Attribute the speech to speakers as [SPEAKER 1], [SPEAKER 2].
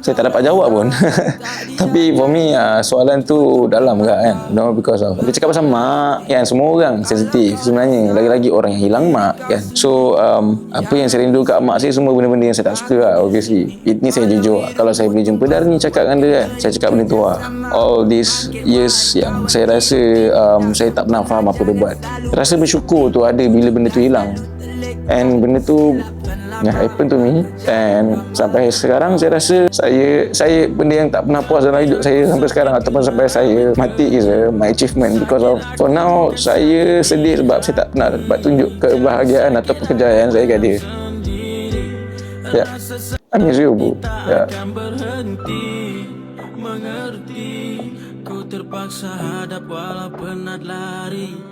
[SPEAKER 1] saya tak dapat jawab pun. Tapi for me soalan tu dalam kan, because of dia cakap pasal mak kan, semua orang sensitif sebenarnya, lagi-lagi orang yang hilang mak kan. So apa yang saya rindu kat mak saya semua benda-benda yang saya tak suka lah, obviously. Ini saya jujur lah. Kalau saya boleh jumpa Darni cakap dengan dia kan, saya cakap benda tu lah. All these years yang saya rasa saya tak pernah faham apa dia buat, rasa bersyukur tu ada bila benda tu hilang. And benda tu happen to me, and sampai sekarang saya rasa saya benda yang tak pernah puas dalam hidup saya sampai sekarang ataupun sampai saya mati is my achievement, because of for now saya sedih sebab saya tak pernah dapat tunjuk kebahagiaan atau kejayaan saya kat dia. Ya, I miss you, Bu. Ya.
[SPEAKER 2] Mengerti, ku terpaksa hadap walau penat lari.